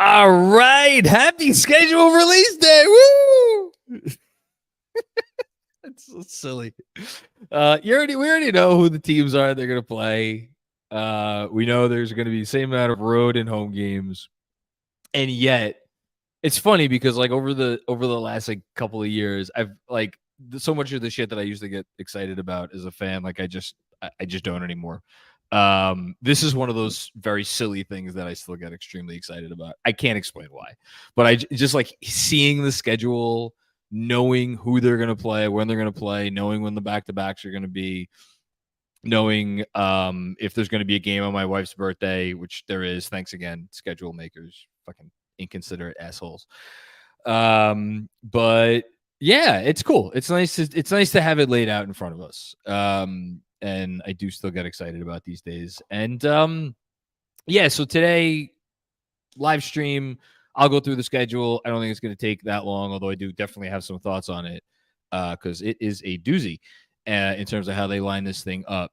All right. Happy schedule release day. Woo! That's so silly. We already know who the teams are they're gonna play. We know there's gonna be the same amount of road and home games. And yet it's funny because like over the last like couple of years, I've like so much of the shit that I used to get excited about as a fan, like I just don't anymore. This is one of those very silly things that I still get extremely excited about. I can't explain why, but just like seeing the schedule, knowing who they're going to play, when they're going to play, knowing when the back-to-backs are going to be, knowing if there's going to be a game on my wife's birthday, which there is. Thanks again, schedule makers, fucking inconsiderate assholes. But yeah, it's cool. It's nice to have it laid out in front of us. And I do still get excited about these days. And yeah, so today, live stream, I'll go through the schedule. I don't think it's going to take that long, although I do definitely have some thoughts on it because it is a doozy in terms of how they line this thing up.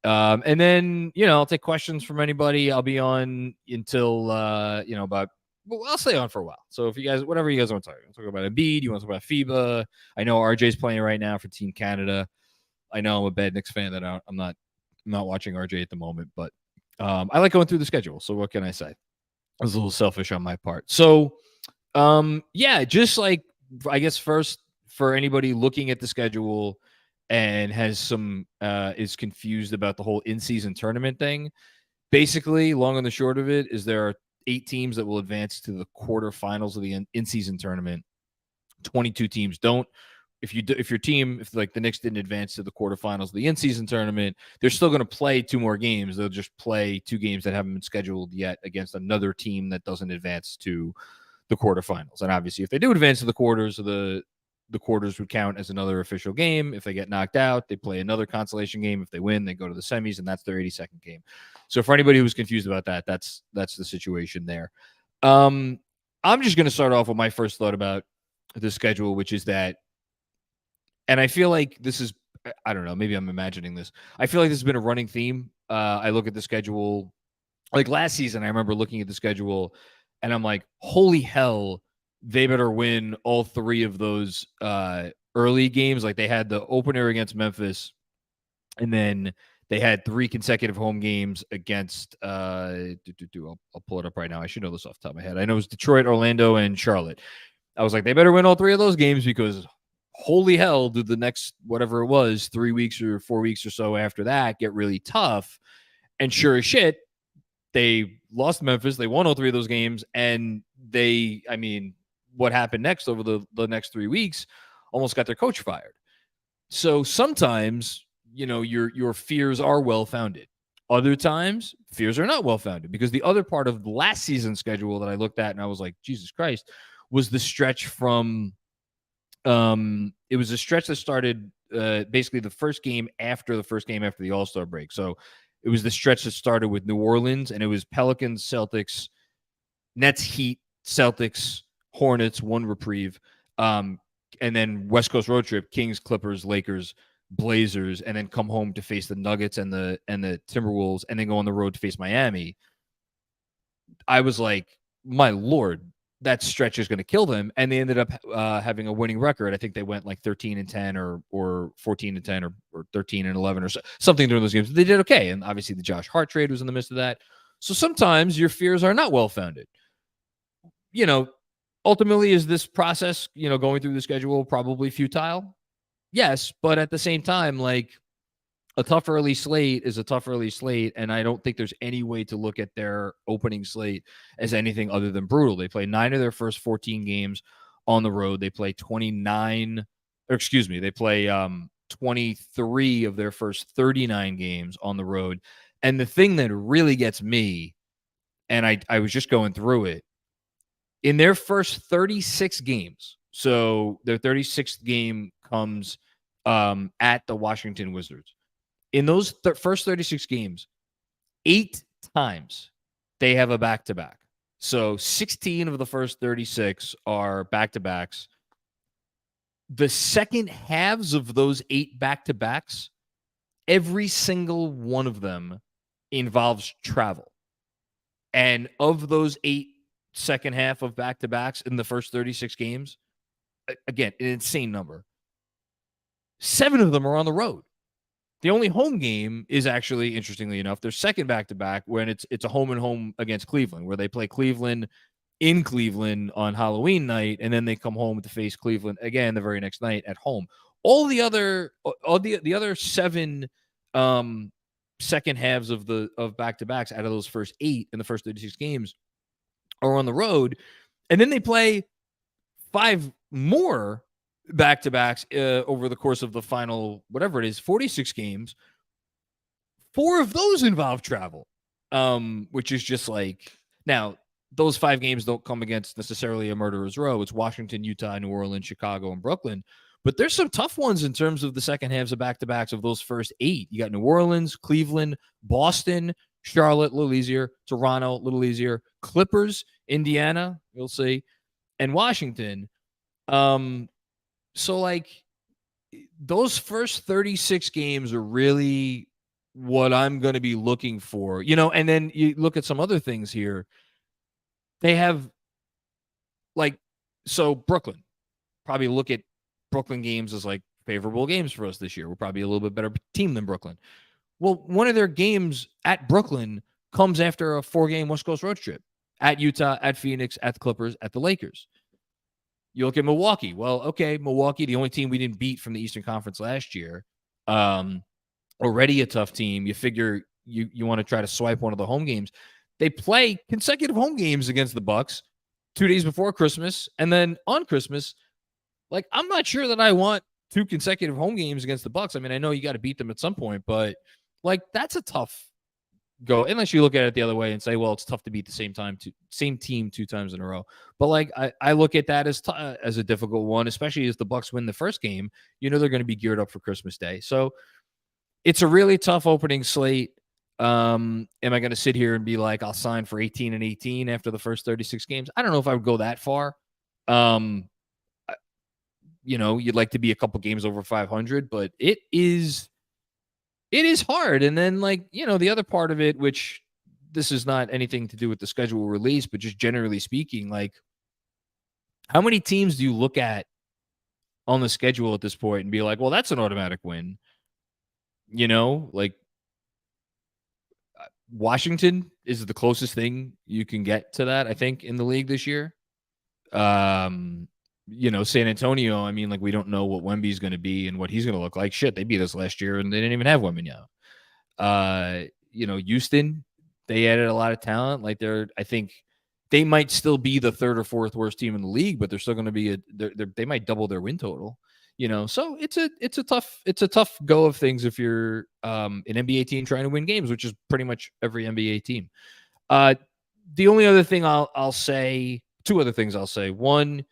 And then, I'll take questions from anybody. I'll be on until, about, well, I'll stay on for a while. So if you guys, whatever you guys want to talk about Embiid, you want to talk about FIBA. I know RJ's playing right now for Team Canada. I know I'm a bad Knicks fan that I'm not watching RJ at the moment, but I like going through the schedule. So what can I say? I was a little selfish on my part. So yeah, just like, I guess first for anybody looking at the schedule and has some is confused about the whole in-season tournament thing. Basically, long and the short of it is there are 8 teams that will advance to the quarterfinals of the in-season tournament. 22 teams don't. If like the Knicks didn't advance to the quarterfinals of the in-season tournament, they're still going to play 2 more games. They'll just play 2 games that haven't been scheduled yet against another team that doesn't advance to the quarterfinals. And obviously, if they do advance to the quarters, the quarters would count as another official game. If they get knocked out, they play another consolation game. If they win, they go to the semis, and that's their 82nd game. So for anybody who's confused about that, that's the situation there. I'm just going to start off with my first thought about the schedule, which is that, and I feel like this is, I don't know, maybe I'm imagining this. I feel like this has been a running theme. I look at the schedule, like last season, I remember looking at the schedule and I'm like, holy hell, they better win all 3 of those early games. Like they had the opener against Memphis, and then they had 3 consecutive home games against, I'll pull it up right now. I should know this off the top of my head. I know it was Detroit, Orlando, and Charlotte. I was like, they better win all 3 of those games because holy hell, did the next, whatever it was, 3 weeks or 4 weeks or so after that get really tough. And sure as shit, they lost Memphis. They won all 3 of those games. And what happened next over the next 3 weeks almost got their coach fired. So sometimes, your fears are well-founded. Other times, fears are not well-founded because the other part of the last season's schedule that I looked at and I was like, Jesus Christ, was the stretch from it was a stretch that started basically the first game after the All-Star break. So it was the stretch that started with New Orleans, and it was Pelicans, Celtics, Nets, Heat, Celtics, Hornets, 1 reprieve, and then West Coast road trip, Kings, Clippers, Lakers, Blazers, and then come home to face the Nuggets and the Timberwolves, and then go on the road to face Miami. I was like, my Lord, that stretch is going to kill them. And they ended up having a winning record. I think they went like 13-10 or 14-10 or 13-11 or something during those games. They did okay. And obviously the Josh Hart trade was in the midst of that. So sometimes your fears are not well-founded. Ultimately, is this process, going through the schedule probably futile? Yes. But at the same time, like, a tough early slate is a tough early slate, and I don't think there's any way to look at their opening slate as anything other than brutal. They play 9 of their first 14 games on the road. They play 23 of their first 39 games on the road. And the thing that really gets me, and I was just going through it, in their first 36 games, so their 36th game comes at the Washington Wizards. In those first 36 games, 8 times they have a back-to-back. So 16 of the first 36 are back-to-backs. The second halves of those 8 back-to-backs, every single one of them involves travel. And of those 8 second half of back-to-backs in the first 36 games. Again, an insane number. 7 of them are on the road. The only home game is actually, interestingly enough, their second back-to-back when it's a home and home against Cleveland, where they play Cleveland in Cleveland on Halloween night, and then they come home to face Cleveland again the very next night at home. All the other 7 second halves of back-to-backs out of those first 8 in the first 36 games are on the road, and then they play 5 more back-to-backs over the course of the final, whatever it is, 46 games. 4 of those involve travel, which is just like, now, those 5 games don't come against necessarily a murderer's row. It's Washington, Utah, New Orleans, Chicago, and Brooklyn. But there's some tough ones in terms of the second halves of back-to-backs of those first 8. You got New Orleans, Cleveland, Boston, Charlotte, a little easier, Toronto, a little easier, Clippers, Indiana, you'll see, and Washington. So, like, those first 36 games are really what I'm going to be looking for, and then you look at some other things here. They have, like, so Brooklyn, probably look at Brooklyn games as, like, favorable games for us this year. We're probably a little bit better team than Brooklyn. Well, one of their games at Brooklyn comes after a 4-game West Coast road trip at Utah, at Phoenix, at the Clippers, at the Lakers. You look at Milwaukee. Well, okay, Milwaukee, the only team we didn't beat from the Eastern Conference last year, already a tough team. You figure you want to try to swipe one of the home games. They play consecutive home games against the Bucks 2 days before Christmas, and then on Christmas. Like, I'm not sure that I want 2 consecutive home games against the Bucks. I mean, I know you got to beat them at some point, but, like, that's a tough go, unless you look at it the other way and say, well, it's tough to beat the same team 2 times in a row. But, like, I look at that as a difficult one, especially as the Bucks win the first game. They're going to be geared up for Christmas Day. So it's a really tough opening slate. Am I going to sit here and be like, I'll sign for 18-18 after the first 36 games? I don't know if I would go that far. You'd like to be a couple games over 500, but it is hard. And then, like, the other part of it, which this is not anything to do with the schedule release, but just generally speaking, like, how many teams do you look at on the schedule at this point and be like, well, that's an automatic win? Like, Washington is the closest thing you can get to that, I think, in the league this year. San Antonio, I mean, like, we don't know what Wemby's going to be and what he's going to look like. Shit, they beat us last year and they didn't even have Wemby now. Houston, they added a lot of talent. Like, I think they might still be the 3rd or 4th worst team in the league, but they're still going to be they might double their win total. So it's a tough go of things if you're an NBA team trying to win games, which is pretty much every NBA team. The only other thing I'll say, 2 other things I'll say. One,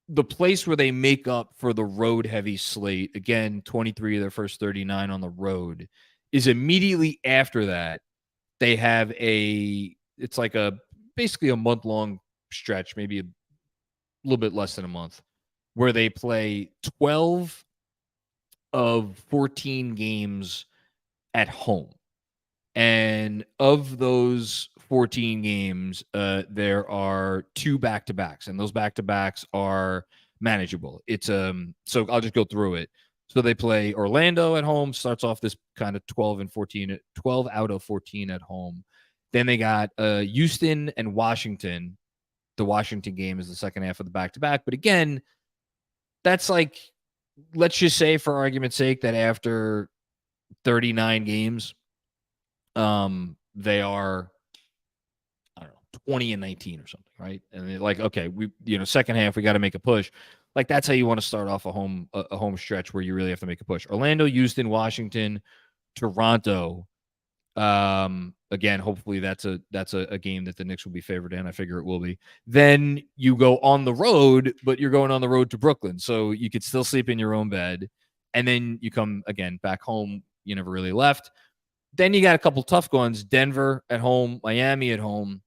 the place where they make up for the road heavy slate, again, 23 of their first 39 on the road, is immediately after that. They have it's like basically a month-long stretch, maybe a little bit less than a month, where they play 12 of 14 games at home. And of those 14 games, there are 2 back-to-backs, and those back-to-backs are manageable. It's so I'll just go through it. So they play Orlando at home, starts off this kind of 12 out of 14 at home. Then they got Houston and Washington. The Washington game is the second half of the back-to-back. But again, that's like, let's just say for argument's sake that after 39 games, they are, I don't know, 20-19 or something, right? And they're like, okay, second half, we got to make a push. Like, that's how you want to start off a home stretch where you really have to make a push. Orlando, Houston, Washington, Toronto. Again, hopefully that's a game that the Knicks will be favored in. I figure it will be. Then you go on the road, but you're going on the road to Brooklyn, so you could still sleep in your own bed. And then you come again back home. You never really left. Then you got a couple tough ones: Denver at home, Miami at home,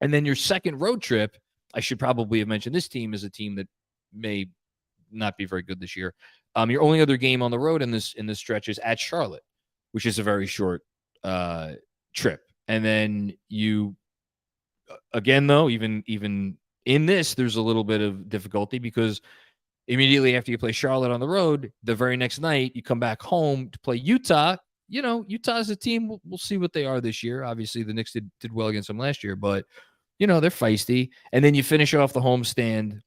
and then your second road trip. I should probably have mentioned this team is a team that may not be very good this year. Your only other game on the road in this stretch is at Charlotte, which is a very short trip. And then you again, though, even in this, there's a little bit of difficulty because immediately after you play Charlotte on the road, the very next night you come back home to play Utah. You know, Utah's a team. We'll see what they are this year. Obviously, the Knicks did well against them last year, but you know they're feisty. And then you finish off the homestand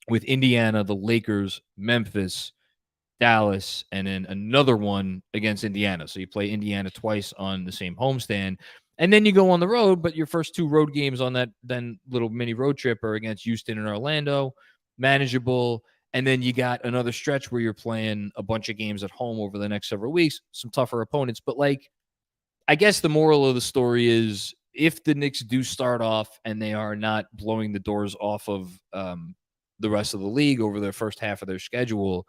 with Indiana, the Lakers, Memphis, Dallas, and then another one against Indiana. So you play Indiana twice on the same homestand. And then you go on the road, but your first two road games on that then little mini road trip are against Houston and Orlando, manageable. And then you got another stretch where you're playing a bunch of games at home over the next several weeks, some tougher opponents. But like, I guess the moral of the story is if the Knicks do start off and they are not blowing the doors off of the rest of the league over the first half of their schedule,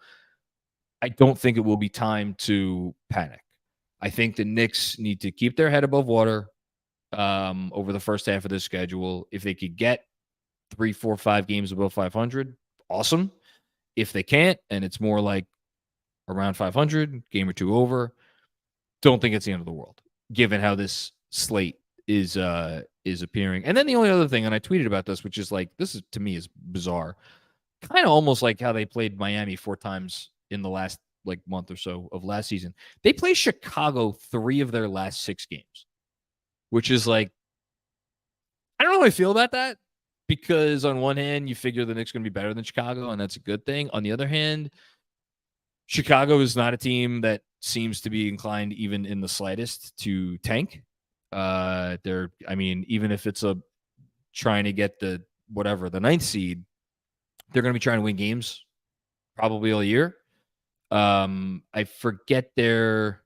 I don't think it will be time to panic. I think the Knicks need to keep their head above water over the first half of the schedule. If they could get 3, 4, 5 games above 500, awesome. If they can't, and it's more like around 500, game or two over, don't think it's the end of the world, given how this slate is appearing. And then the only other thing, and I tweeted about this, which is like, this is to me is bizarre, kind of almost like how they played Miami 4 times in the last like month or so of last season. They play Chicago 3 of their last 6 games, which is like, I don't know how I feel about that, because on one hand, you figure the Knicks going to be better than Chicago, and that's a good thing. On the other hand, Chicago is not a team that seems to be inclined even in the slightest to tank. I mean, even if it's a trying to get the 9th seed, they're going to be trying to win games probably all year. I forget their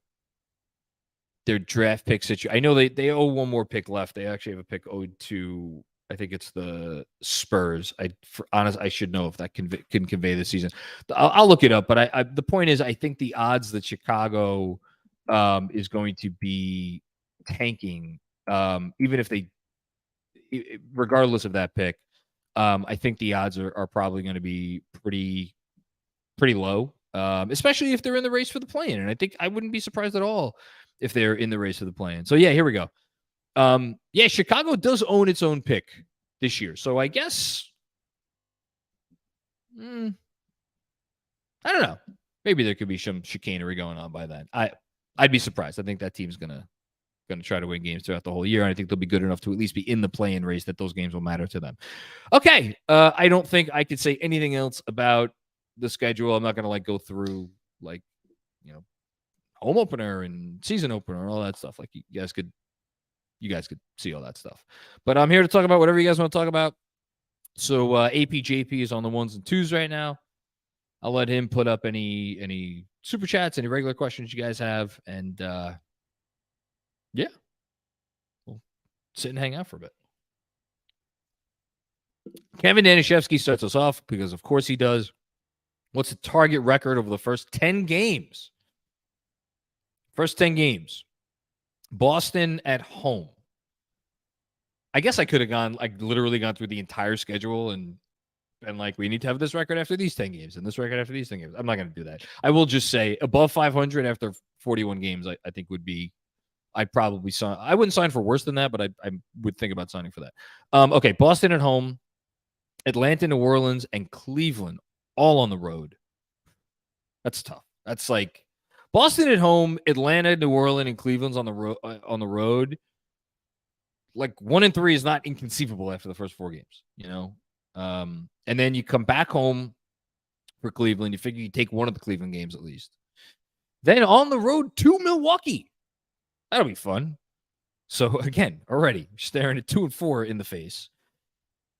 draft pick situation. I know they owe one more pick left. They actually have a pick owed to, I think it's the Spurs. I should know if that can convey this season. I'll look it up. But the point is, I think the odds that Chicago is going to be tanking, even if they, regardless of that pick, I think the odds are probably going to be pretty low, especially if they're in the race for the play-in. And I think I wouldn't be surprised at all if they're in the race for the play-in. So yeah, here we go. Yeah, Chicago does own its own pick this year. So I guess, I don't know. Maybe there could be some chicanery going on by then. I'd be surprised. I think that team's gonna try to win games throughout the whole year, and I think they'll be good enough to at least be in the play-in race that those games will matter to them. Okay, I don't think I could say anything else about the schedule. I'm not gonna like go through like, you know, home opener and season opener and all that stuff. Like you guys could see all that stuff. But I'm here to talk about whatever you guys want to talk about. So APJP is on the 1s and 2s right now. I'll let him put up any super chats, any regular questions you guys have, and yeah, we'll sit and hang out for a bit. Kevin Danishevsky starts us off because, of course, he does. What's the target record over the first 10 games? First 10 games. Boston at home. I guess I could have literally gone through the entire schedule and like, we need to have this record after these 10 games and this record after these 10 games. I'm not going to do that. I will just say above 500 after 41 games, I think would be, I'd probably sign. I wouldn't sign for worse than that, but I would think about signing for that. Okay, Boston at home, Atlanta, New Orleans, and Cleveland all on the road. That's tough. That's like Boston at home, Atlanta, New Orleans, and Cleveland's on the road. Like 1 and 3 is not inconceivable after the first 4 games, you know. And then you come back home for Cleveland. You figure you take one of the Cleveland games at least. Then on the road to Milwaukee. That'll be fun. So again, already staring at 2 and 4 in the face.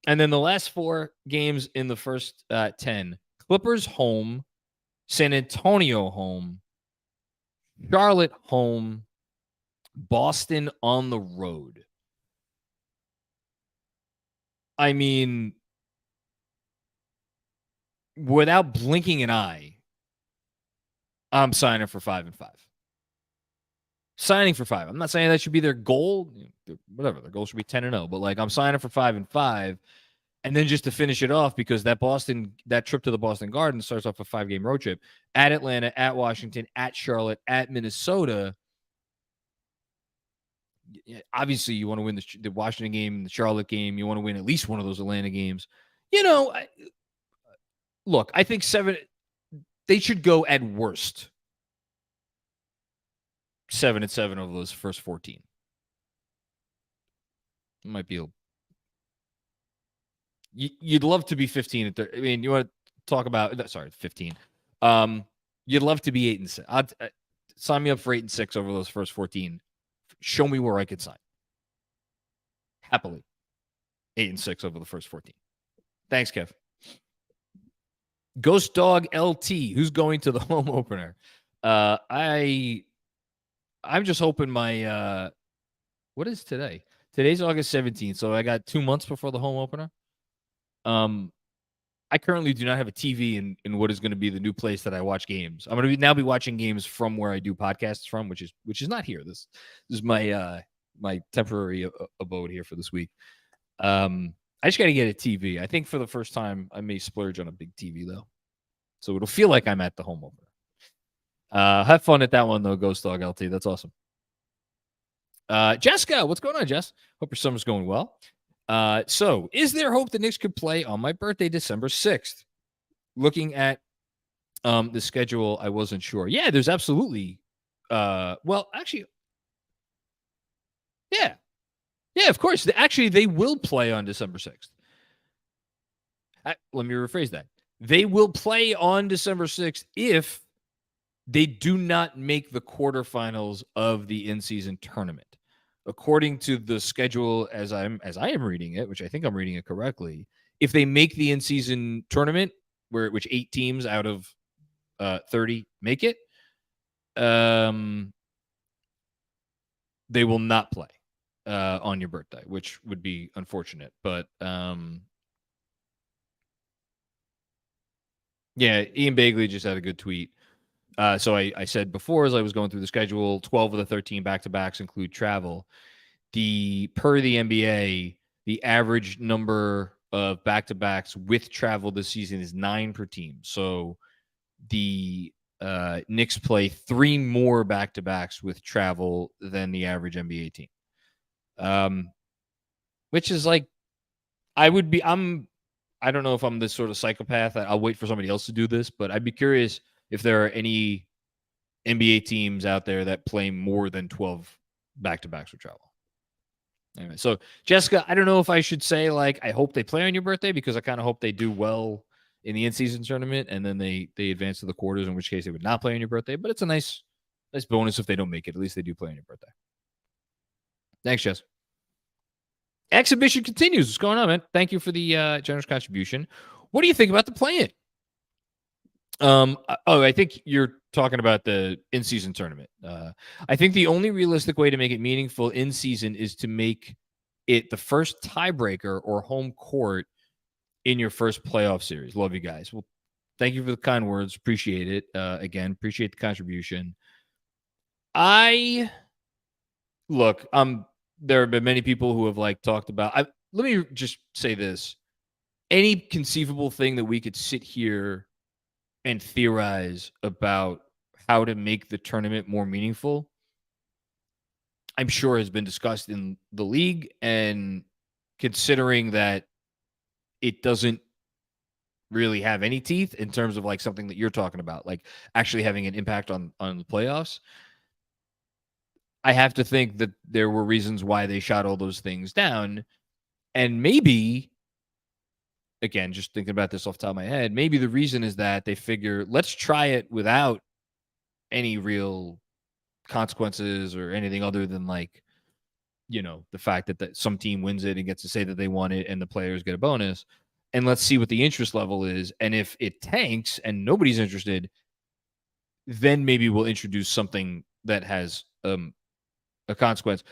And then the last 4 games in the first 10: Clippers home, San Antonio home, Charlotte home, Boston on the road. I mean, without blinking an eye, I'm signing for 5 and 5. Signing for 5. I'm not saying that should be their goal. Whatever, their goal should be 10 and 0. But like, I'm signing for 5 and 5, and then just to finish it off, because that trip to the Boston Garden starts off a 5-game road trip at Atlanta, at Washington, at Charlotte, at Minnesota. obviously you want to win the Washington game, the Charlotte game. You want to win at least one of those Atlanta games. You know, look, I think 7. They should go at worst 7-7 over those first 14. It might be you'd love to be 15 and 30. I mean, you want to talk about 15. You'd love to be 8-6. I'd sign me up for 8-6 over those first 14. Show me where I could sign. Happily. 8-6 over the first 14. Thanks, Kev. Ghost Dog LT, who's going to the home opener? I'm just hoping my what is today? Today's August 17th, so I got 2 months before the home opener. I currently do not have a TV in what is going to be the new place that I watch games. I'm going to now be watching games from where I do podcasts from, which is not here. This is my my temporary abode here for this week. I just got to get a TV. I think for the first time, I may splurge on a big TV though, so it'll feel like I'm at the home opener. Have fun at that one though, Ghost Dog LT. That's awesome. Jessica, what's going on, Jess? Hope your summer's going well. So is there hope the Knicks could play on my birthday, December 6th? Looking at the schedule, I wasn't sure. Yeah, there's absolutely. Well, actually, yeah. Yeah, of course. Actually, they will play on December 6th. Let me rephrase that. They will play on December 6th if they do not make the quarterfinals of the in-season tournament. According to the schedule as I am reading it, which I think I'm reading it correctly, if they make the in-season tournament, which 8 teams out of 30 make it, they will not play on your birthday, which would be unfortunate. But yeah, Ian Bagley just had a good tweet. So I said before, as I was going through the schedule, 12 of the 13 back-to-backs include travel. Per the NBA, the average number of back-to-backs with travel this season is 9 per team. So the Knicks play 3 more back-to-backs with travel than the average NBA team. Which is like, I don't know if I'm this sort of psychopath. I'll wait for somebody else to do this, but I'd be curious if there are any NBA teams out there that play more than 12 back-to-backs with travel. Anyway, so Jessica, I don't know if I should say like I hope they play on your birthday, because I kind of hope they do well in the in-season tournament and then they advance to the quarters, in which case they would not play on your birthday. But it's a nice bonus if they don't make it. At least they do play on your birthday. Thanks, Jess. Exhibition continues. What's going on, man? Thank you for the generous contribution. What do you think about the play-in? I think you're talking about the in-season tournament. I think the only realistic way to make it meaningful in season is to make it the first tiebreaker or home court in your first playoff series. Love you guys. Well, thank you for the kind words. Appreciate it. Again, appreciate the contribution. There have been many people who have talked about. Let me just say this: any conceivable thing that we could sit here and theorize about how to make the tournament more meaningful, I'm sure has been discussed in the league. And considering that it doesn't really have any teeth in terms of something that you're talking about, actually having an impact on the playoffs, I have to think that there were reasons why they shot all those things down. And maybe, again, just thinking about this off the top of my head, maybe the reason is that they figure, let's try it without any real consequences or anything other than the fact that some team wins it and gets to say that they won it and the players get a bonus. And let's see what the interest level is. And if it tanks and nobody's interested, then maybe we'll introduce something that has a consequence.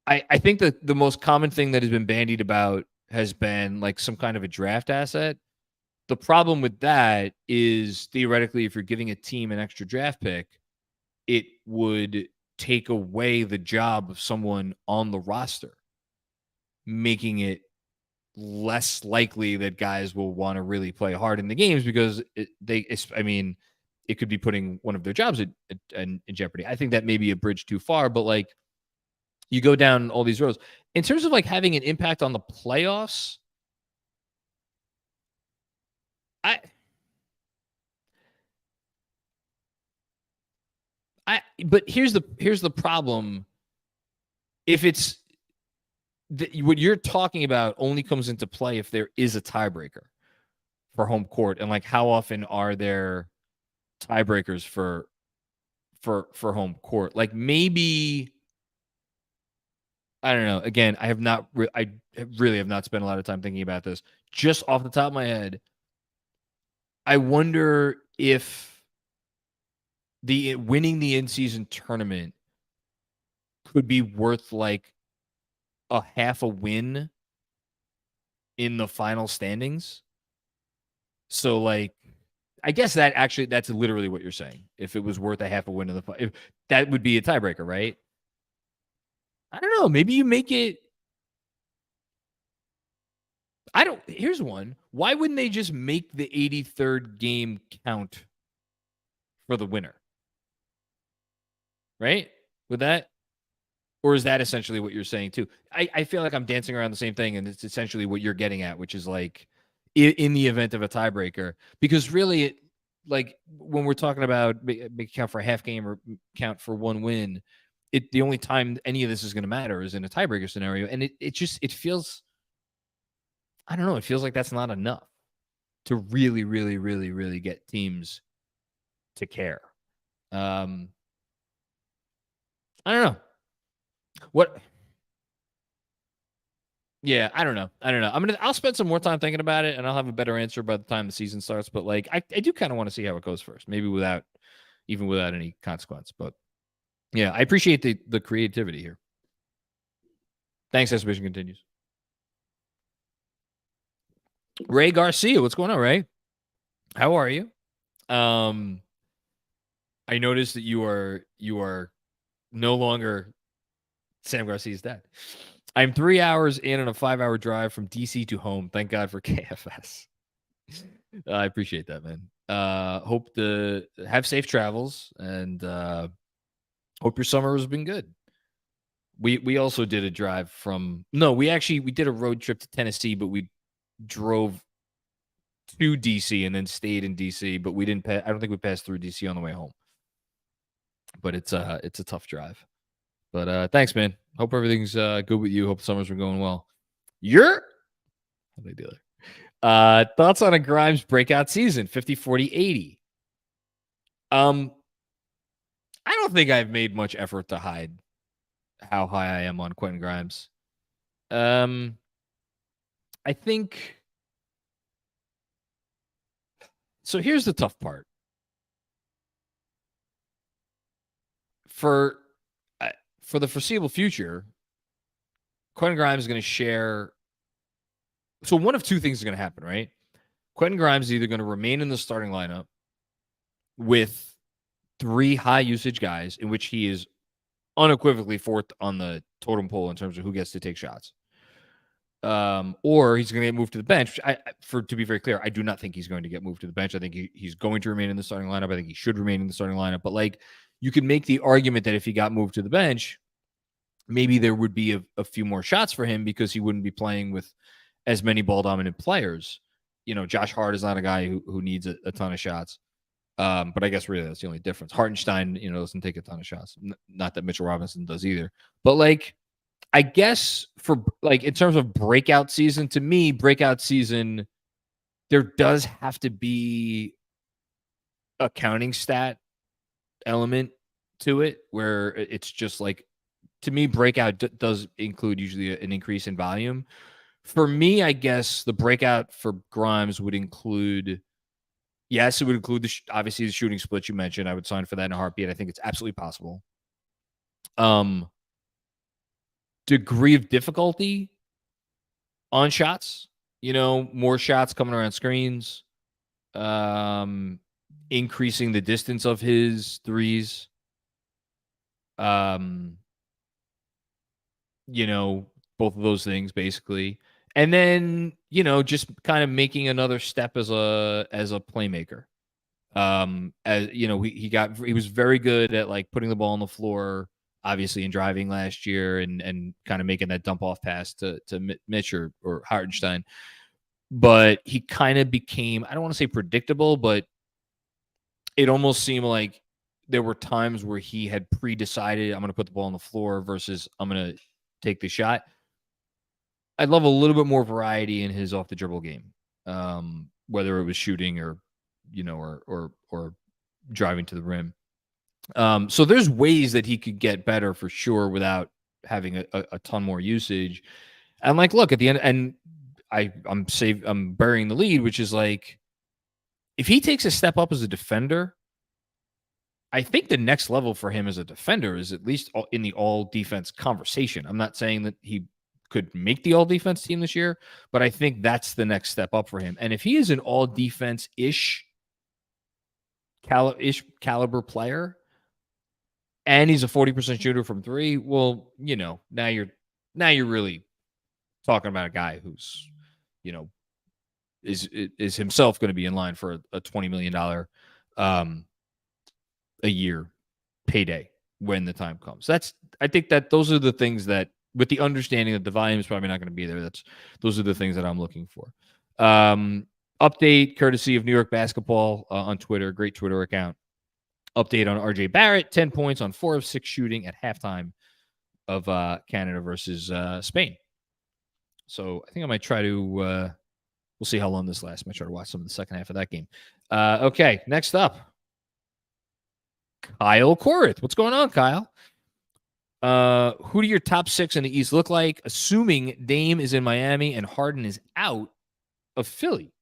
I think that the most common thing that has been bandied about has been some kind of a draft asset. The problem with that is, theoretically, if you're giving a team an extra draft pick, it would take away the job of someone on the roster, making it less likely that guys will want to really play hard in the games, because it could be putting one of their jobs in jeopardy. I think that may be a bridge too far, but You go down all these roads. In terms of like having an impact on the playoffs, I but here's the problem. If it's what you're talking about only comes into play if there is a tiebreaker for home court, and like how often are there tiebreakers for home court? Like maybe I don't know. Again, I have not. I really have not spent a lot of time thinking about this. Just off the top of my head, I wonder if the winning the in-season tournament could be worth like a half a win in the final standings. So like I guess that's literally what you're saying. If it was worth a half a win in if that would be a tiebreaker, right? I don't know. Maybe you make it. I don't. Here's one. Why wouldn't they just make the 83rd game count for the winner? Right? Would that, or is that essentially what you're saying too? I feel like I'm dancing around the same thing, and it's essentially what you're getting at, which is like in the event of a tiebreaker, because really, like when we're talking about make count for a half game or count for one win, the only time any of this is going to matter is in a tiebreaker scenario, and it feels, I don't know, it feels like that's not enough to really, really, really, really get teams to care. I don't know. What? Yeah, I don't know. I'll spend some more time thinking about it, and I'll have a better answer by the time the season starts. But like, I do kind of want to see how it goes first, maybe without any consequence. But yeah, I appreciate the creativity here. Thanks. Exhibition continues. Ray Garcia, what's going on, Ray? How are you? I noticed that you are no longer Sam Garcia's dad. I'm 3 hours in on a 5-hour drive from DC to home. Thank God for KFS. I appreciate that, man. Hope to have safe travels, and hope your summer has been good. We also did a drive from we did a road trip to Tennessee, but we drove to DC and then stayed in DC, but we didn't I don't think we passed through DC on the way home. But it's a tough drive. But thanks, man. Hope everything's good with you. Hope summer's been going well. How they do it? Thoughts on a Grimes breakout season, 50, 40, 80. I don't think I've made much effort to hide how high I am on Quentin Grimes. I think so. Here's the tough part. For the foreseeable future, Quentin Grimes is going to share. So one of two things is going to happen, right? Quentin Grimes is either going to remain in the starting lineup with 3 high usage guys, in which he is unequivocally fourth on the totem pole in terms of who gets to take shots. Or he's going to get moved to the bench. To be very clear, I do not think he's going to get moved to the bench. I think he's going to remain in the starting lineup. I think he should remain in the starting lineup. But like, you could make the argument that if he got moved to the bench, maybe there would be a few more shots for him because he wouldn't be playing with as many ball dominant players. Josh Hart is not a guy who needs a ton of shots. But I guess really that's the only difference. Hartenstein, doesn't take a ton of shots. Not that Mitchell Robinson does either. But like, I guess for like in terms of breakout season, to me, breakout season, there does have to be a counting stat element to it where it's just like, to me, breakout does include usually an increase in volume. For me, I guess the breakout for Grimes would include, yes, it would include obviously the shooting split you mentioned. I would sign for that in a heartbeat. I think it's absolutely possible. Degree of difficulty on shots, more shots coming around screens, increasing the distance of his threes, both of those things basically. And then, just kind of making another step as a playmaker. As he was very good at like putting the ball on the floor. obviously in driving last year and kind of making that dump off pass to Mitch or Hartenstein. But he kind of became, I don't want to say predictable, but it almost seemed like there were times where he had pre-decided I'm going to put the ball on the floor versus I'm going to take the shot. I'd love a little bit more variety in his off the dribble game, whether it was shooting or, or driving to the rim. So there's ways that he could get better for sure without having a ton more usage. And like, look at the end, and I'm burying the lead, which is like, if he takes a step up as a defender, I think the next level for him as a defender is at least in the all defense conversation. I'm not saying that he could make the all defense team this year, but I think that's the next step up for him. And if he is an all defense ish caliber player, and he's a 40% shooter from three, well, now you're really talking about a guy who's, is himself going to be in line for a $20 million a year payday when the time comes. I think that those are the things that, with the understanding that the volume is probably not going to be there, those are the things that I'm looking for. Update courtesy of New York Basketball on Twitter, great Twitter account. Update on RJ Barrett, 10 points on 4 of 6 shooting at halftime of Canada versus Spain. So I think I might try to, we'll see how long this lasts. I might try to watch some of the second half of that game. Okay, next up, Kyle Korith. What's going on, Kyle? Who do your top 6 in the East look like, assuming Dame is in Miami and Harden is out of Philly?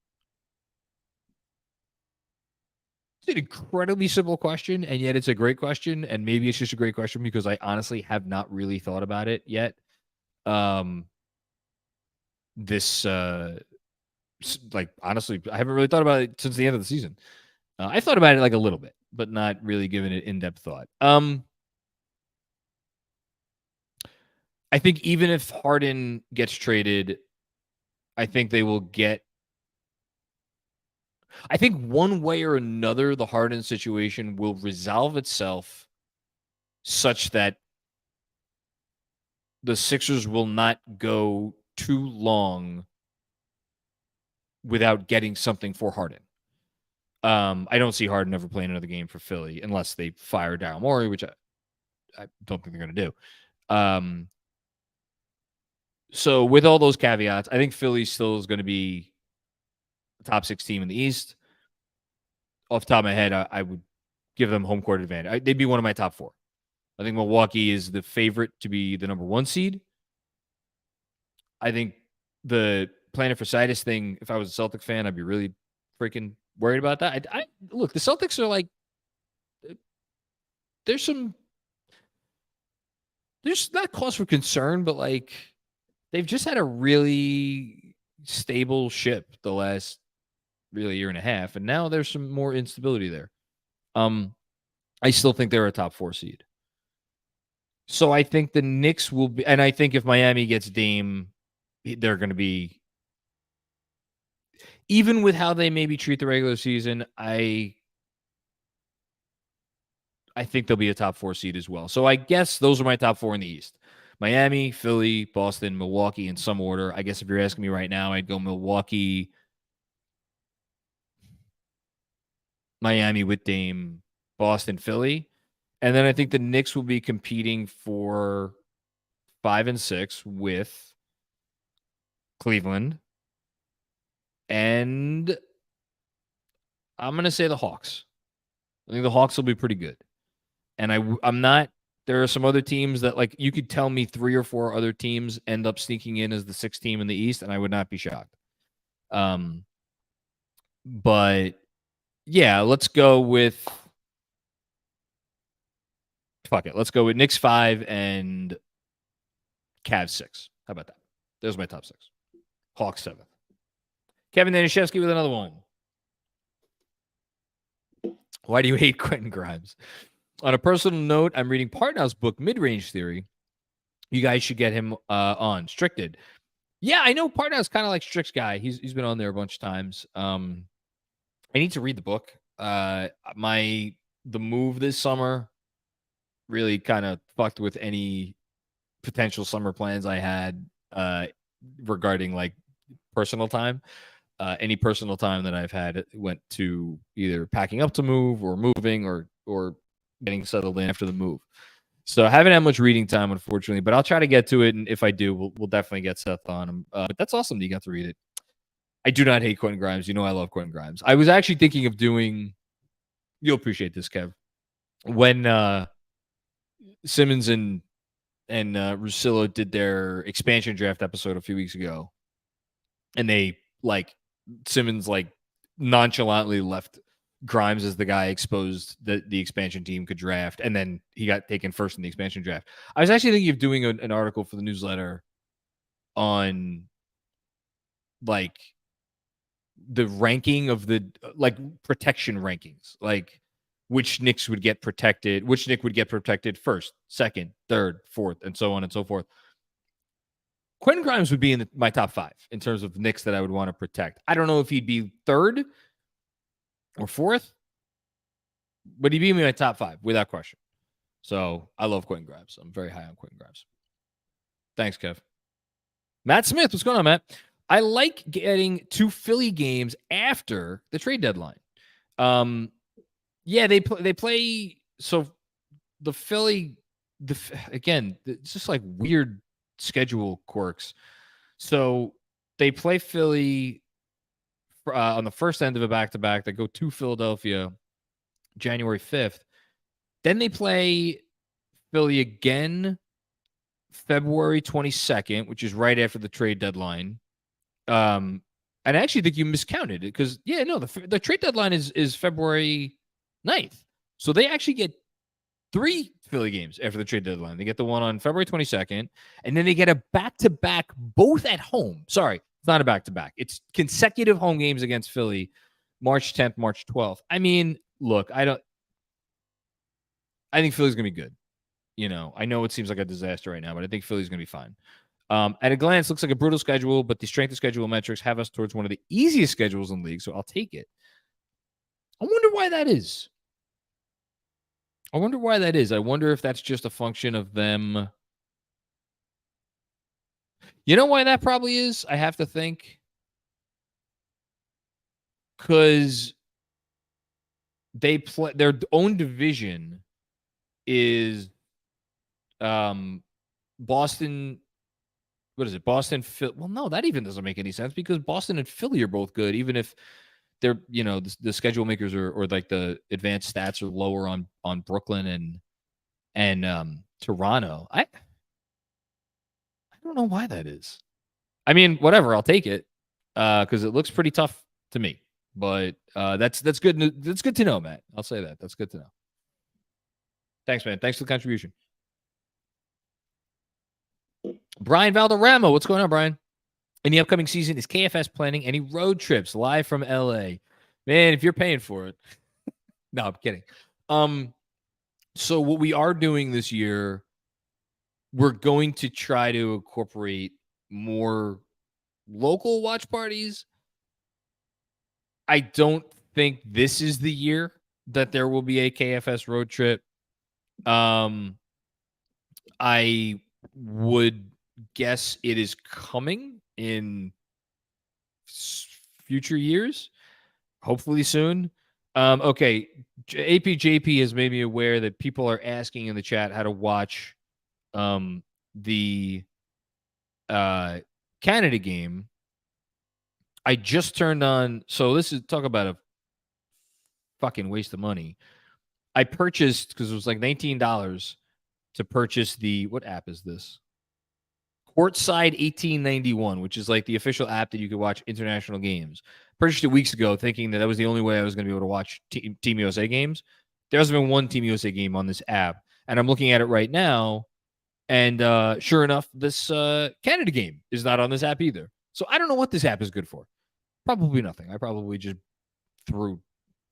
It's an incredibly simple question, and yet it's a great question, and maybe it's just a great question because I honestly have not really thought about it yet. Honestly, I haven't really thought about it since the end of the season. I thought about it like a little bit, but not really given it in-depth thought. I think even if Harden gets traded, I think they will get. I think one way or another, the Harden situation will resolve itself such that the Sixers will not go too long without getting something for Harden. I don't see Harden ever playing another game for Philly unless they fire Daryl Morey, which I don't think they're going to do. So with all those caveats, I think Philly still is going to be the top 6 team in the East. Off the top of my head, I would give them home court advantage. They'd be one of my top 4. I think Milwaukee is the favorite to be the number 1 seed. I think the plantar fasciitis thing, if I was a Celtic fan, I'd be really freaking worried about that. Look, the Celtics are like, there's not cause for concern, but like they've just had a really stable ship the last really year and a half, and now there's some more instability there. I still think they're a top 4 seed. So I think the Knicks will be, and I think if Miami gets Dame, they're going to be, even with how they maybe treat the regular season, I think they'll be a top 4 seed as well. So I guess those are my top 4 in the East. Miami, Philly, Boston, Milwaukee in some order. I guess if you're asking me right now, I'd go Milwaukee, Miami with Dame, Boston, Philly. And then I think the Knicks will be competing for 5 and 6 with Cleveland. And I'm going to say the Hawks. I think the Hawks will be pretty good. And I'm not, there are some other teams that, like, you could tell me 3 or 4 other teams end up sneaking in as the 6th team in the East, and I would not be shocked. But yeah, let's go with, fuck it. Let's go with Knicks 5 and Cavs 6. How about that? Those are my top 6. Hawks 7th. Kevin Danishevsky with another one. Why do you hate Quentin Grimes? On a personal note, I'm reading Partnow's book, Mid-Range Theory. You guys should get him on. Stricted. Yeah, I know Partnow's kind of like Strick's guy. He's been on there a bunch of times. I need to read the book. The move this summer really kind of fucked with any potential summer plans I had regarding like personal time. Any personal time that I've had went to either packing up to move or moving or getting settled in after the move. So I haven't had much reading time, unfortunately, but I'll try to get to it. And if I do, we'll definitely get Seth on him. But that's awesome that you got to read it. I do not hate Quentin Grimes. You know I love Quentin Grimes. I was actually thinking of doing. You'll appreciate this, Kev. When Simmons and Russillo did their expansion draft episode a few weeks ago, and they like Simmons like nonchalantly left Grimes as the guy exposed that the expansion team could draft, and then he got taken first in the expansion draft. I was actually thinking of doing an article for the newsletter on like the ranking of the like protection rankings, like which Knicks would get protected, which Knick would get protected first, second, third, fourth, and so on and so forth. Quentin Grimes would be in my top 5 in terms of Knicks that I would want to protect. I don't know if he'd be third or fourth, but he'd be in my top 5 without question. So I love Quentin Grimes. I'm very high on Quentin Grimes. Thanks, Kev. Matt Smith, what's going on, Matt? I like getting 2 Philly games after the trade deadline. Yeah, they play. So the Philly, again, it's just like weird schedule quirks. So they play Philly on the first end of a back-to-back. They go to Philadelphia January 5th. Then they play Philly again February 22nd, which is right after the trade deadline. And I actually think you miscounted it because, the trade deadline is February 9th. So they actually get 3 Philly games after the trade deadline. They get the one on February 22nd, and then they get a back-to-back both at home. Sorry, it's not a back-to-back. It's consecutive home games against Philly, March 10th, March 12th. I mean, look, I think Philly's going to be good. I know it seems like a disaster right now, but I think Philly's going to be fine. At a glance, looks like a brutal schedule, but the strength of schedule metrics have us towards one of the easiest schedules in the league, so I'll take it. I wonder why that is. I wonder if that's just a function of them. You know why that probably is? I have to think. Because they play their own division is Boston. What is it? Boston, Philly. Well, no, that even doesn't make any sense because Boston and Philly are both good, even if they're, the schedule makers or like the advanced stats are lower on Brooklyn and Toronto. I don't know why that is. I mean, whatever, I'll take it because it looks pretty tough to me. But that's good. That's good to know, Matt. I'll say that. That's good to know. Thanks, man. Thanks for the contribution. Brian Valderrama, what's going on, Brian? In the upcoming season, is KFS planning any road trips live from LA? Man, if you're paying for it. No, I'm kidding. So what we are doing this year, we're going to try to incorporate more local watch parties. I don't think this is the year that there will be a KFS road trip. I would guess it is coming in future years, hopefully soon. Okay, APJP has made me aware that people are asking in the chat how to watch the Canada game. I just turned on, so this is, talk about a fucking waste of money. I purchased, because it was like $19 to purchase what app is this? Courtside 1891, which is like the official app that you could watch international games. Purchased it weeks ago thinking that was the only way I was going to be able to watch Team USA games. There hasn't been one Team USA game on this app. And I'm looking at it right now. And sure enough, this Canada game is not on this app either. So I don't know what this app is good for. Probably nothing. I probably just threw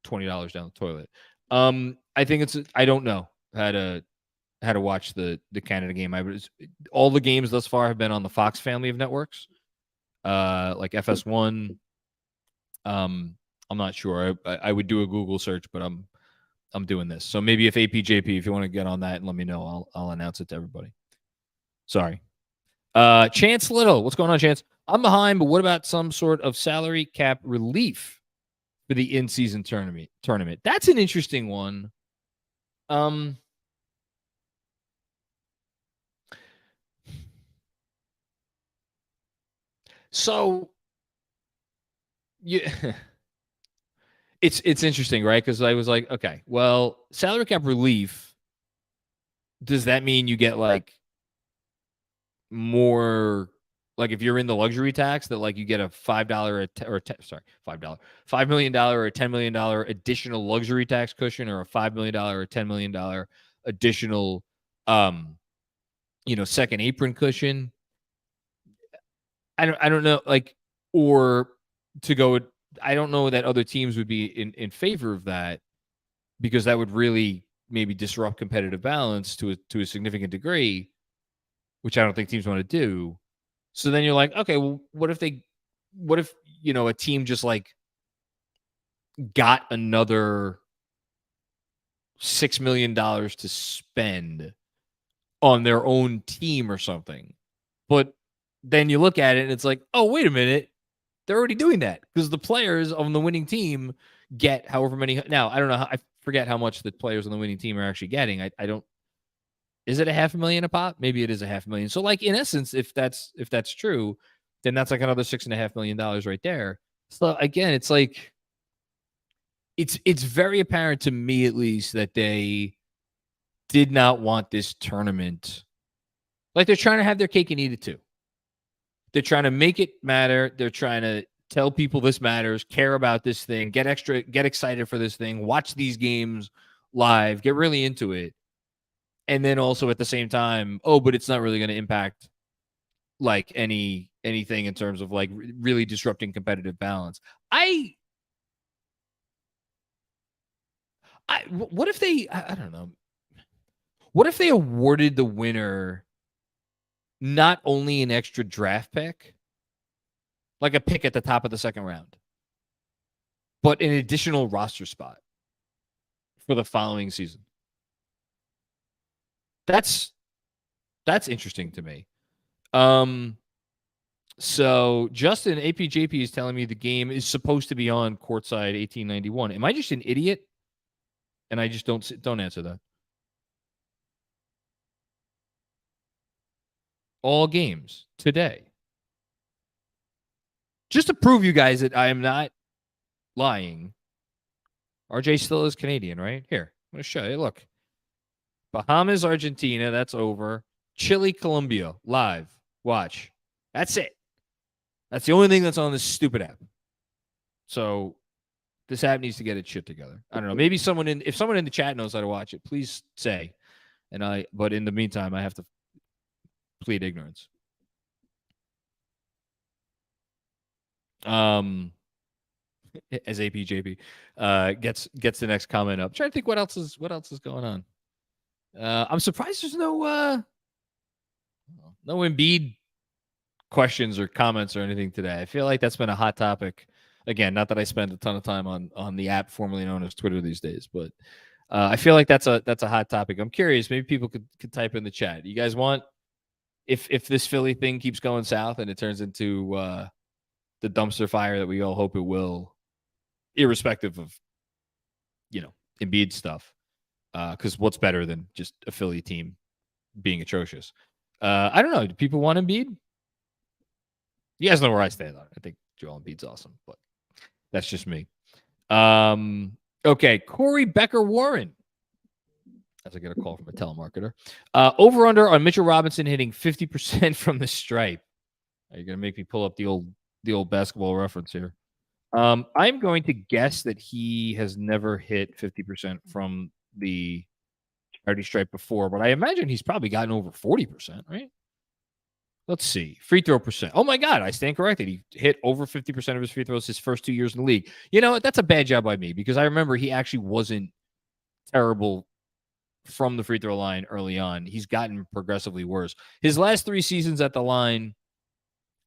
$20 down the toilet. I think I don't know how to watch the Canada game. All the games thus far have been on the Fox family of networks, like FS1. I'm not sure. I would do a Google search, but I'm I'm doing this. So maybe if APJP, if you want to get on that and let me know, I'll announce it to everybody. Sorry. Chance Little, what's going on, Chance? I'm behind, but what about some sort of salary cap relief for the in-season tournament? That's an interesting one. So yeah, it's interesting, right? Because I was like, okay, well, salary cap relief. Does that mean you get like more? Like if you're in the luxury tax, that like you get a $5 $5 million or $10 million additional luxury tax cushion, or a $5 million or $10 million additional, second apron cushion. I don't know, like, or to go. I don't know that other teams would be in favor of that, because that would really maybe disrupt competitive balance to a significant degree, which I don't think teams want to do. So then you're like, okay, well, what if a team just like got another $6 million to spend on their own team or something? But then you look at it and it's like, oh, wait a minute. They're already doing that, because the players on the winning team get however many. Now, I don't know. I forget how much the players on the winning team are actually getting. I don't. Is it a $500,000 a pop? Maybe it is a $500,000. So, like, in essence, if that's true, then that's like another $6.5 million right there. So again, it's like it's very apparent to me, at least, that they did not want this tournament. Like, they're trying to have their cake and eat it too. They're trying to make it matter. They're trying to tell people this matters, care about this thing, get excited for this thing, watch these games live, get really into it. And then also at the same time, but it's not really going to impact like anything in terms of like really disrupting competitive balance. What if they, I don't know. What if they awarded the winner not only an extra draft pick, like a pick at the top of the second round, but an additional roster spot for the following season? That's interesting to me. So Justin, APJP is telling me the game is supposed to be on courtside 1891. Am I just an idiot? And I just don't answer that. All games today. Just to prove you guys that I am not lying. RJ still is Canadian, right? Here, I'm going to show you. Look. Bahamas, Argentina, that's over. Chile, Colombia, live. Watch. That's it. That's the only thing that's on this stupid app. So this app needs to get its shit together. I don't know. Maybe if someone in the chat knows how to watch it, please say. But in the meantime, I have to plead ignorance. As APJP gets the next comment up. I'm trying to think what else is going on. I'm surprised there's no Embiid questions or comments or anything today. I feel like that's been a hot topic. Again, not that I spend a ton of time on the app formerly known as Twitter these days, but I feel like that's a hot topic. I'm curious. Maybe people could type in the chat. You guys want, if this Philly thing keeps going south and it turns into the dumpster fire that we all hope it will, irrespective of Embiid stuff, because what's better than just a Philly team being atrocious? I don't know. Do people want Embiid? You guys know where I stand on it. I think Joel Embiid's awesome, but that's just me. Okay, Corey Becker Warren. As I get a call from a telemarketer. Over under on Mitchell Robinson hitting 50% from the stripe. Are you going to make me pull up the old basketball reference here? I'm going to guess that he has never hit 50% from the charity stripe before, but I imagine he's probably gotten over 40%, right? Let's see. Free throw percent. Oh, my God. I stand corrected. He hit over 50% of his free throws his first 2 years in the league. You know, that's a bad job by me, because I remember he actually wasn't terrible from the free throw line early on. He's gotten progressively worse. His last 3 seasons at the line,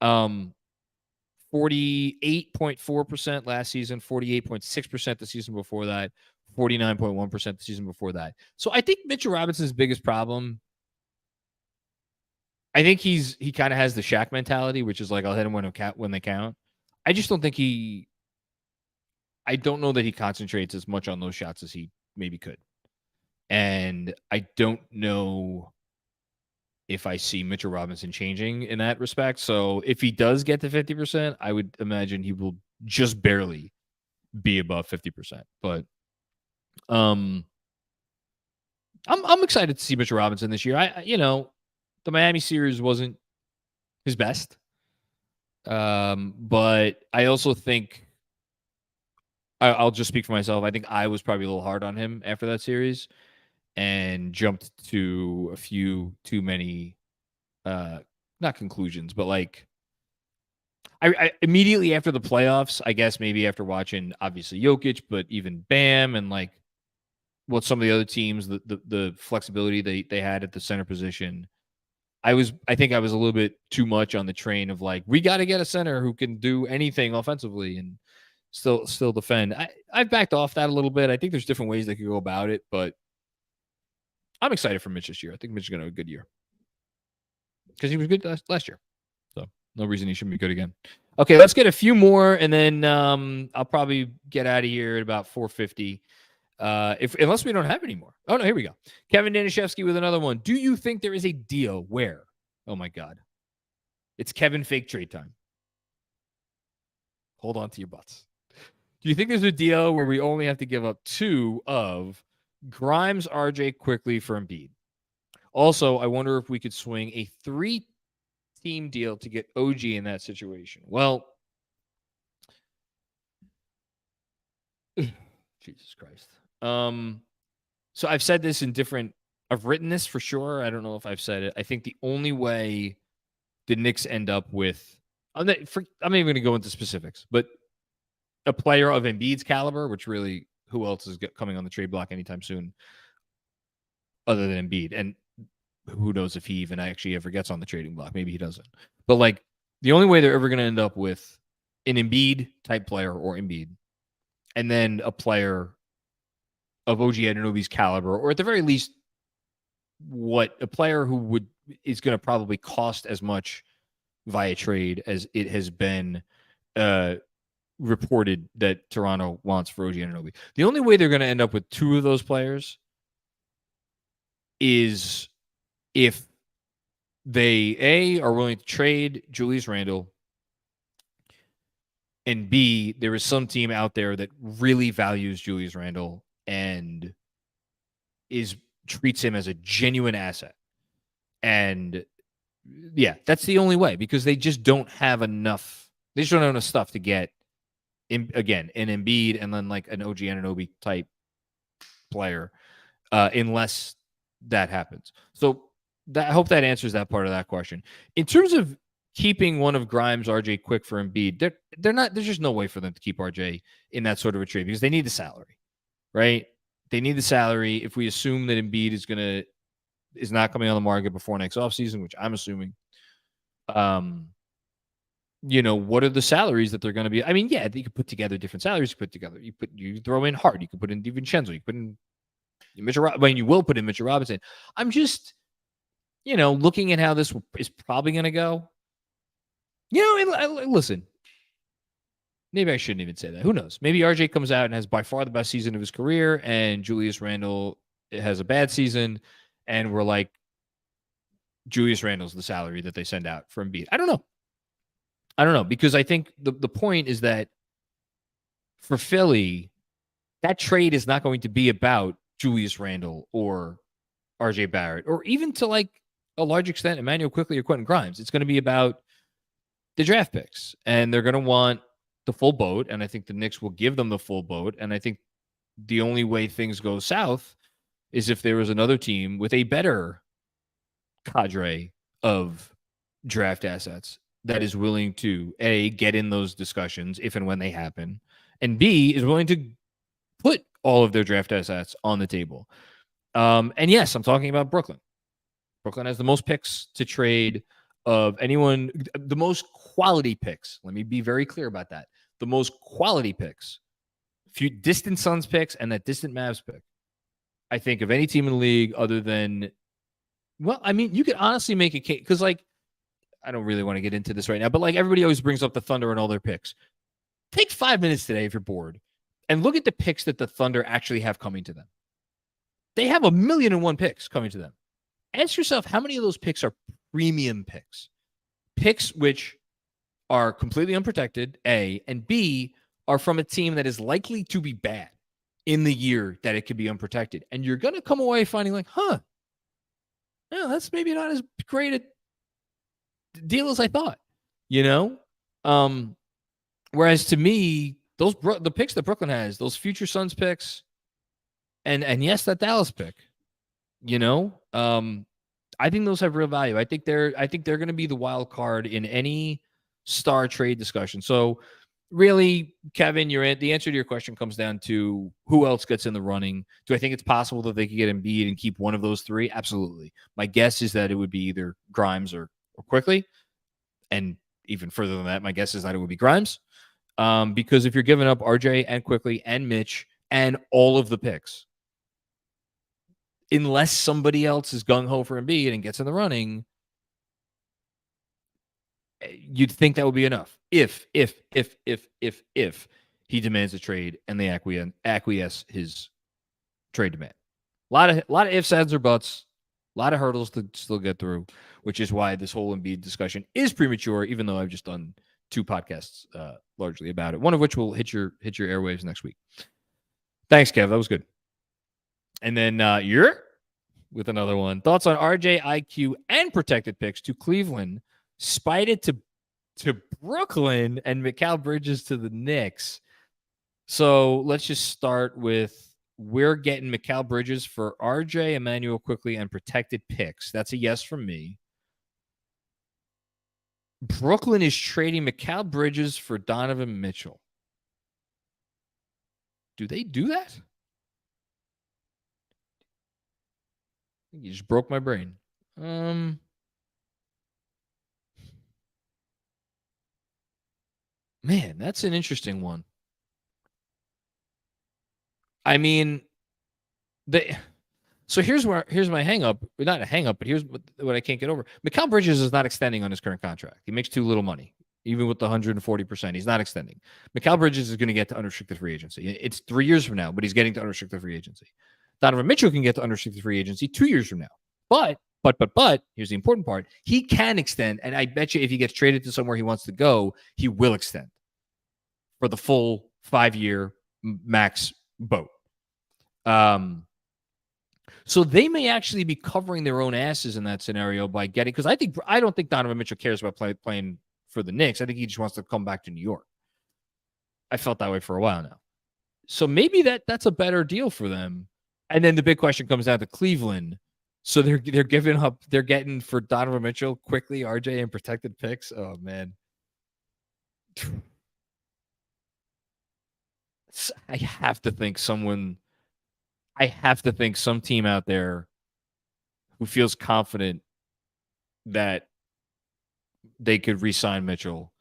48.4% last season, 48.6% the season before that, 49.1% the season before that. So I think Mitchell Robinson's biggest problem, I think he kind of has the Shaq mentality, which is like, I'll hit him when they count. I just don't think I don't know that he concentrates as much on those shots as he maybe could. And I don't know if I see Mitchell Robinson changing in that respect. So if he does get to 50%, I would imagine he will just barely be above 50%. But I'm excited to see Mitchell Robinson this year. The Miami series wasn't his best. But I also think I'll just speak for myself. I think I was probably a little hard on him after that series and jumped to a few too many not conclusions, but like I immediately after the playoffs, I guess maybe after watching obviously Jokic, but even Bam and like what some of the other teams, the flexibility they had at the center position. I think I was a little bit too much on the train of like, we got to get a center who can do anything offensively and still defend. I've backed off that a little bit. I think there's different ways they could go about it, but I'm excited for Mitch this year. I think Mitch is going to have a good year because he was good last year. So no reason he shouldn't be good again. Okay, let's get a few more, and then I'll probably get out of here at about 4:50. Unless we don't have any more. Oh, no, here we go. Kevin Danishevsky with another one. Do you think there is a deal where, oh my God, it's Kevin fake trade time? Hold on to your butts. Do you think there's a deal where we only have to give up 2 of Grimes, RJ quickly for Embiid? Also, I wonder if we could swing a 3-team deal to get OG in that situation. Well, Jesus Christ. So I've said this I've written this for sure. I don't know if I've said it. I think the only way the Knicks end up with, I'm not even going to go into specifics, but a player of Embiid's caliber, which really, who else is coming on the trade block anytime soon other than Embiid? And who knows if he even actually ever gets on the trading block. Maybe he doesn't. But like the only way they're ever going to end up with an Embiid type player or Embiid, and then a player of OG Anunoby's caliber, or at the very least, what a player who is going to probably cost as much via trade as it has been reported that Toronto wants for OG Anunoby. The only way they're going to end up with 2 of those players is if they are willing to trade Julius Randle, and B, there is some team out there that really values Julius Randle and treats him as a genuine asset. And yeah, that's the only way, because they just don't have enough. They just don't have enough stuff to get again an Embiid and then like an OG Anunoby type player, unless that happens. So I hope that answers that part of that question. In terms of keeping one of Grimes, RJ quick for Embiid, they're not. There's just no way for them to keep RJ in that sort of a trade because they need the salary, right? They need the salary. If we assume that Embiid is not coming on the market before next offseason, which I'm assuming, what are the salaries that they're going to be? I mean, yeah, you could put together different salaries. You throw in Hart. You could put in DiVincenzo. You put in Mitchell. You will put in Mitchell Robinson. I'm just, looking at how this is probably going to go. Listen, maybe I shouldn't even say that. Who knows? Maybe RJ comes out and has by far the best season of his career, and Julius Randle has a bad season, and we're like, Julius Randle's the salary that they send out for Embiid. I don't know, because I think the point is that for Philly, that trade is not going to be about Julius Randle or RJ Barrett, or even to like a large extent Emmanuel Quickley or Quentin Grimes. It's going to be about the draft picks, and they're going to want the full boat, and I think the Knicks will give them the full boat, and I think the only way things go south is if there was another team with a better cadre of draft assets that is willing to, A, get in those discussions if and when they happen, and B, is willing to put all of their draft assets on the table. And yes, I'm talking about Brooklyn. Brooklyn has the most picks to trade of anyone, the most quality picks. Let me be very clear about that. The most quality picks distant Suns picks and that distant Mavs pick, I think of any team in the league other than, well, I mean, you could honestly make a case because, like, I don't really want to get into this right now, but like everybody always brings up the Thunder and all their picks. Take 5 minutes today if you're bored and look at the picks that the Thunder actually have coming to them. They have 1,000,001 picks coming to them. Ask yourself how many of those picks are premium picks, picks which are completely unprotected, A, and B, are from a team that is likely to be bad in the year that it could be unprotected. And you're going to come away finding like, yeah, that's maybe not as great a deal as I thought, you know? Whereas to me, the picks that Brooklyn has, those future Suns picks, and yes, that Dallas pick, you know, I think those have real value. I think they're going to be the wild card in any star trade discussion. So really, Kevin, the answer to your question comes down to who else gets in the running. Do I think it's possible that they could get Embiid and keep one of those three? Absolutely. My guess is that it would be either Grimes or Quickly. And even further than that, my guess is that it would be Grimes. Because if you're giving up RJ and Quickly and Mitch and all of the picks, unless somebody else is gung-ho for Embiid and gets in the running, you'd think that would be enough. If he demands a trade and they acquiesce his trade demand. A lot of ifs, ands, or buts. A lot of hurdles to still get through, which is why this whole Embiid discussion is premature, even though I've just done 2 podcasts largely about it, one of which will hit your airwaves next week. Thanks, Kev. That was good. And then you're with another one. Thoughts on RJ, IQ, and protected picks to Cleveland, spited to Brooklyn, and Mikal Bridges to the Knicks. So let's just start with, we're getting Mikal Bridges for RJ, Emmanuel Quickly, and protected picks. That's a yes from me. Brooklyn is trading Mikal Bridges for Donovan Mitchell. Do they do that? You just broke my brain. Man, that's an interesting one. I mean, so here's my hang up. Not a hang up, but here's what I can't get over. Mikal Bridges is not extending on his current contract. He makes too little money. Even with the 140%, he's not extending. Mikal Bridges is going to get to unrestricted free agency. It's 3 years from now, but he's getting to unrestricted free agency. Donovan Mitchell can get to unrestricted free agency 2 years from now. But, here's the important part. He can extend, and I bet you if he gets traded to somewhere he wants to go, he will extend for the full 5-year max boat. So they may actually be covering their own asses in that scenario by getting, because I don't think Donovan Mitchell cares about playing for the Knicks. I think he just wants to come back to New York. I felt that way for a while now. So maybe that's a better deal for them. And then the big question comes down to Cleveland. So they're getting for Donovan Mitchell Quickly, RJ, and protected picks. Oh man. I have to think some team out there who feels confident that they could re-sign Mitchell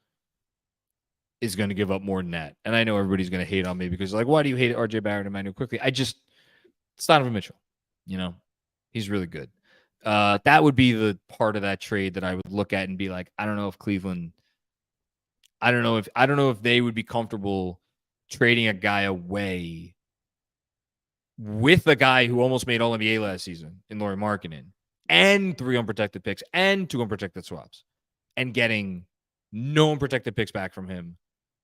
is going to give up more than that. And I know everybody's going to hate on me because like, why do you hate RJ Barrett and Emmanuel Quickly? It's Donovan Mitchell. You know, he's really good. That would be the part of that trade that I would look at and be like, I don't know if they would be comfortable trading a guy away with a guy who almost made All-NBA last season in Lauri Markkanen and 3 unprotected picks and 2 unprotected swaps and getting no unprotected picks back from him,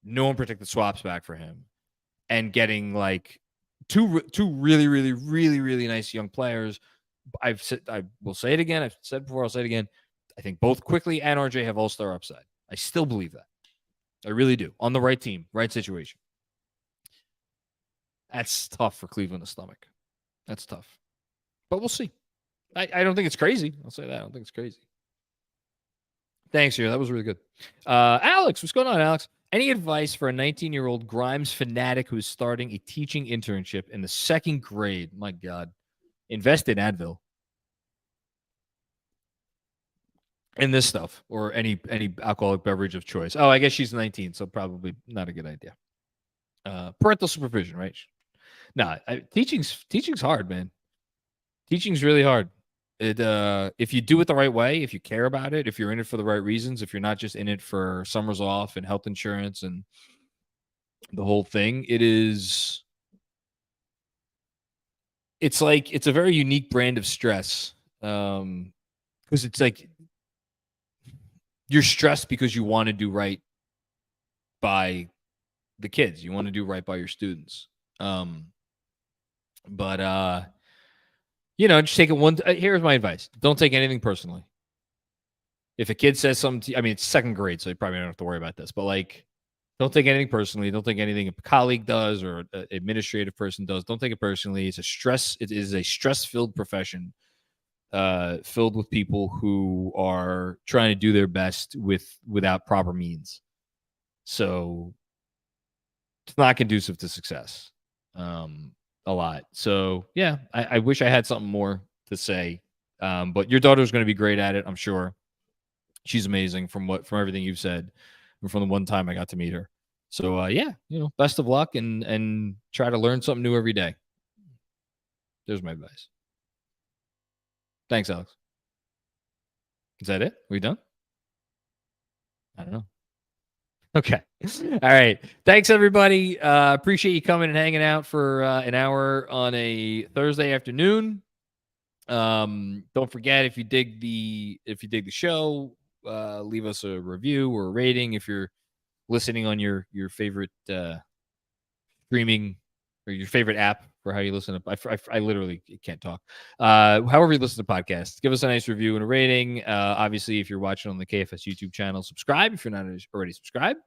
no unprotected swaps back for him, and getting like two really, really, really, really nice young players. I will say it again. I've said before, I'll say it again. I think both Quickly and RJ have all-star upside. I still believe that. I really do. On the right team, right situation. That's tough for Cleveland to stomach. That's tough. But we'll see. I don't think it's crazy. I'll say that. I don't think it's crazy. Thanks, here. That was really good. Alex, what's going on, Alex? Any advice for a 19-year-old Grimes fanatic who is starting a teaching internship in the 2nd grade? My God. Invest in Advil. And this stuff, or any alcoholic beverage of choice. Oh, I guess she's 19, so probably not a good idea. Parental supervision, right? Nah, teaching's hard, man. Teaching's really hard. If you do it the right way, if you care about it, if you're in it for the right reasons, if you're not just in it for summers off and health insurance and the whole thing, it's like it's a very unique brand of stress. Because it's like you're stressed because you want to do right by the kids. You want to do right by your students. But just take it one. Here's my advice: don't take anything personally. If a kid says something to you, I mean, it's second grade, so you probably don't have to worry about this. But like, don't take anything personally. Don't take anything a colleague does or an administrative person does. Don't take it personally. It's a stress. It is a stress-filled profession, filled with people who are trying to do their best without proper means. So it's not conducive to success. A lot. So yeah, I wish I had something more to say. But your daughter's going to be great at it, I'm sure. She's amazing from everything you've said, and from the one time I got to meet her. So yeah, best of luck and try to learn something new every day. There's my advice. Thanks, Alex. Is that it? Are we done? I don't know. Okay. All right. Thanks, everybody. Appreciate you coming and hanging out for an hour on a Thursday afternoon. Don't forget, if you dig the show, leave us a review or a rating if you're listening on your favorite streaming or your favorite app for how you listen to. I literally can't talk. However you listen to podcasts, give us a nice review and a rating. Obviously, if you're watching on the KFS YouTube channel, subscribe if you're not already subscribed.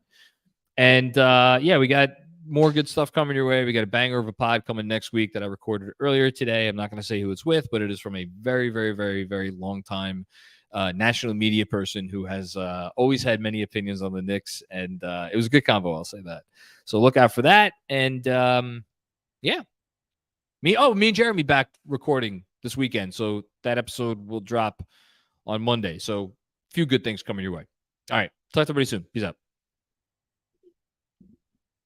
And yeah, we got more good stuff coming your way. We got a banger of a pod coming next week that I recorded earlier today. I'm not going to say who it's with, but it is from a very, very, very, very long time national media person who has always had many opinions on the Knicks. And it was a good convo, I'll say that. So look out for that. And yeah. Me and Jeremy back recording this weekend. So that episode will drop on Monday. So a few good things coming your way. All right. Talk to everybody soon. Peace out.